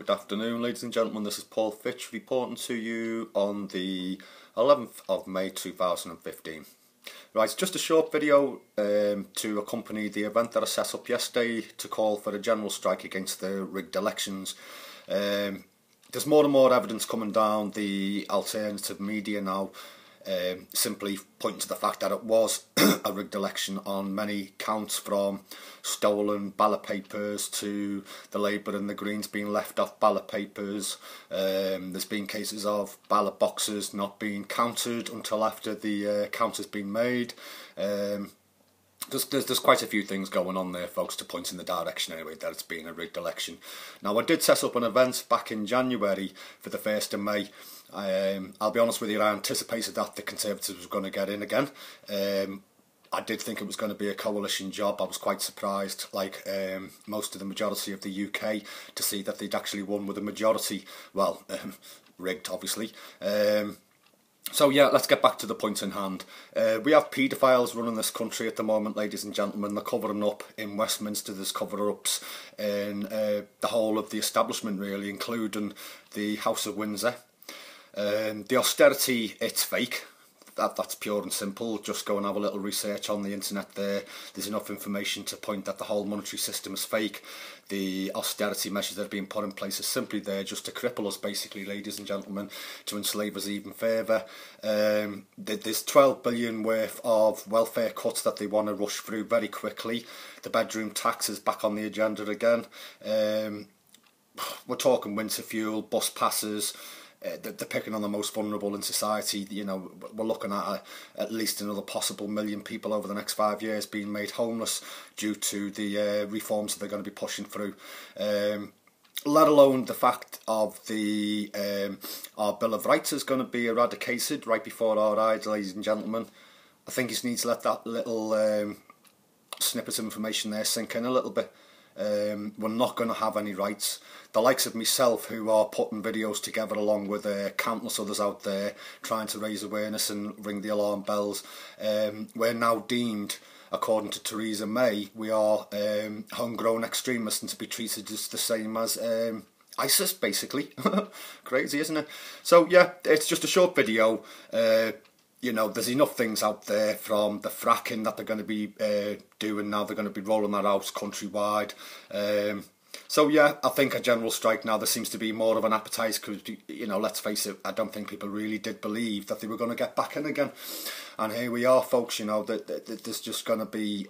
Good afternoon, ladies and gentlemen. This is Paul Fitch reporting to you on the 11th of May 2015. Right, just a short video to accompany the event that I set up yesterday to call for a general strike against the rigged elections. There's more and more evidence coming down the alternative media now, simply pointing to the fact that it was a rigged election on many counts, from stolen ballot papers to the Labour and the Greens being left off ballot papers. There's been cases of ballot boxes not being counted until after the count has been made. There's quite a few things going on there, folks, to point in the direction anyway that it's been a rigged election. Now, I did set up an event back in January for the 1st of May. I'll be honest with you, I anticipated that the Conservatives were going to get in again. I did think it was going to be a coalition job. I was quite surprised, like most of the majority of the UK, to see that they'd actually won with a majority. Well, rigged, obviously. So yeah, let's get back to the point in hand. We have paedophiles running this country at the moment, ladies and gentlemen. They're covering up in Westminster. There's cover-ups in the whole of the establishment, really, including the House of Windsor. The austerity, it's fake. That's pure and simple. Just go and have a little research on the internet there. There's enough information to point that the whole monetary system is fake. The austerity measures that have been put in place are simply there just to cripple us, basically, ladies and gentlemen, to enslave us even further. There's 12 billion worth of welfare cuts that they want to rush through very quickly. The bedroom tax is back on the agenda again. We're talking winter fuel, bus passes. They're picking on the most vulnerable in society. You know, we're looking at least another possible 1 million people over the next 5 years being made homeless due to the reforms that they're going to be pushing through. Let alone the fact of the our Bill of Rights is going to be eradicated right before our eyes, ladies and gentlemen. I think you just need to let that little snippet of information there sink in a little bit. We're not going to have any rights. The likes of myself, who are putting videos together along with countless others out there trying to raise awareness and ring the alarm bells, we're now deemed, according to Theresa May, we are homegrown extremists and to be treated just the same as ISIS, basically. Crazy, isn't it? So yeah, it's just a short video. You know, there's enough things out there, from the fracking that they're going to be doing now. They're going to be rolling that out countrywide. So yeah, I think a general strike now, there seems to be more of an appetite because, you know, let's face it, I don't think people really did believe that they were going to get back in again. And here we are, folks, you know, that there's just going to be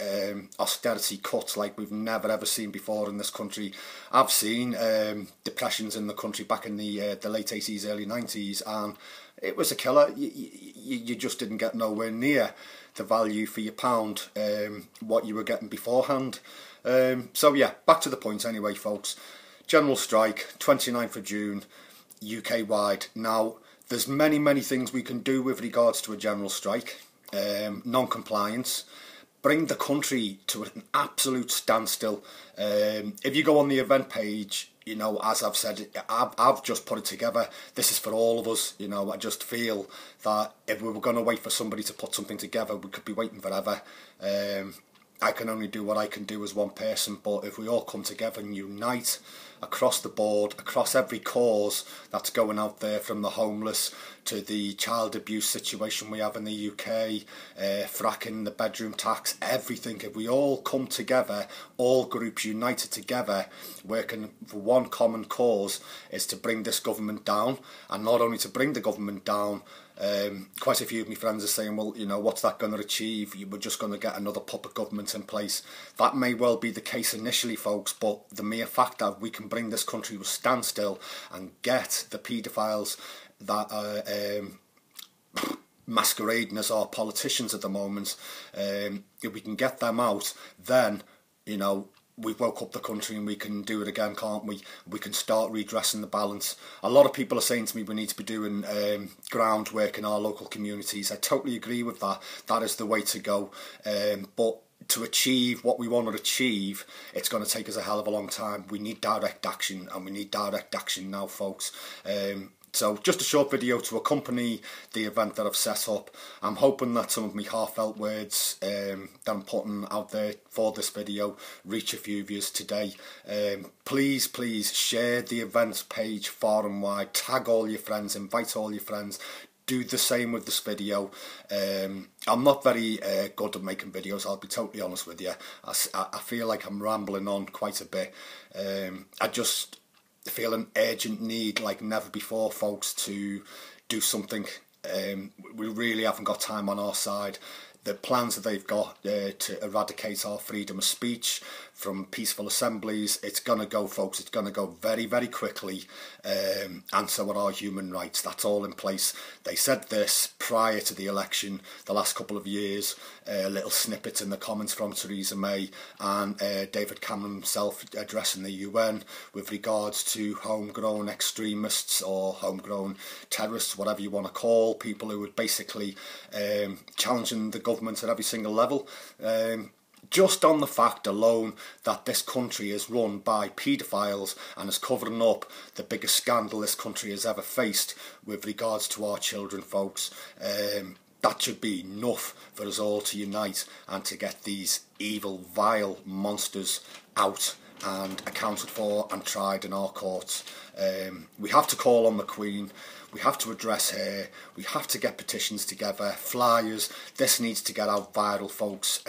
austerity cuts like we've never ever seen before in this country. I've seen depressions in the country back in the late 80s, early 90s, and it was a killer. You just didn't get nowhere near the value for your pound, what you were getting beforehand. So yeah, back to the point anyway, folks. General strike, 29th of June, UK-wide. Now, there's many things we can do with regards to a general strike. Non-compliance. Bring the country to an absolute standstill. If you go on the event page, you know, as I've said, I've just put it together. This is for all of us. You know, I just feel that if we were going to wait for somebody to put something together, we could be waiting forever. I can only do what I can do as one person, but if we all come together and unite across the board, across every cause that's going out there, from the homeless to the child abuse situation we have in the UK, fracking, the bedroom tax, everything, if we all come together, all groups united together, working for one common cause, is to bring this government down. And not only to bring the government down, quite a few of my friends are saying, well, you know, what's that going to achieve? We're just going to get another puppet government in place. That may well be the case initially, folks, but the mere fact that we can bring this country to a standstill and get the paedophiles that are masquerading as our politicians at the moment, if we can get them out, then, you know, we've woke up the country and we can do it again, can't we? We can start redressing the balance. A lot of people are saying to me we need to be doing groundwork in our local communities. I totally agree with that. That is the way to go. But to achieve what we want to achieve, it's going to take us a hell of a long time. We need direct action, and we need direct action now, folks. So just a short video to accompany the event that I've set up. I'm hoping that some of my heartfelt words that I'm putting out there for this video reach a few viewers today. Please share the event page far and wide, tag all your friends, invite all your friends. Do the same with this video. I'm not very good at making videos, I'll be totally honest with you. I feel like I'm rambling on quite a bit. I just feel an urgent need like never before, folks, to do something. We really haven't got time on our side. The plans that they've got to eradicate our freedom of speech from peaceful assemblies, it's going to go, folks, it's going to go very, very quickly, and so are our human rights. That's all in place. They said this prior to the election, the last couple of years, little snippets in the comments from Theresa May and David Cameron himself addressing the UN with regards to homegrown extremists or homegrown terrorists, whatever you want to call people who would basically challenging the government at every single level. Just on the fact alone that this country is run by paedophiles and is covering up the biggest scandal this country has ever faced with regards to our children, folks, that should be enough for us all to unite and to get these evil, vile monsters out and accounted for and tried in our courts. We have to call on the Queen. We have to address her. We have to get petitions together, flyers. This needs to get out viral, folks.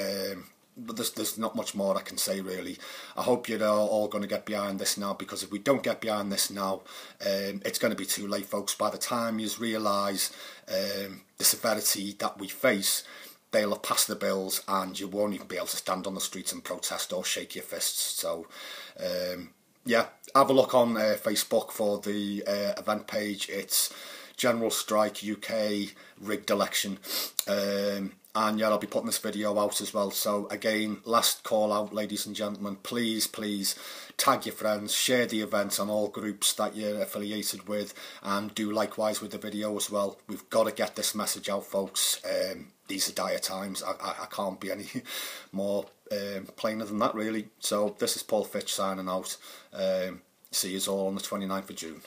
But there's not much more I can say, really. I hope you're all going to get behind this now, because if we don't get behind this now, it's going to be too late, folks. By the time you realise the severity that we face, they'll have passed the bills and you won't even be able to stand on the streets and protest or shake your fists. So, yeah, have a look on Facebook for the event page. It's General Strike UK Rigged Election. And yeah, I'll be putting this video out as well. So again, last call out, ladies and gentlemen, please tag your friends, share the event on all groups that you're affiliated with, and do likewise with the video as well. We've got to get this message out, folks. These are dire times. I can't be any more plainer than that, really. So this is Paul Fitch signing out. See you all on the 29th of June.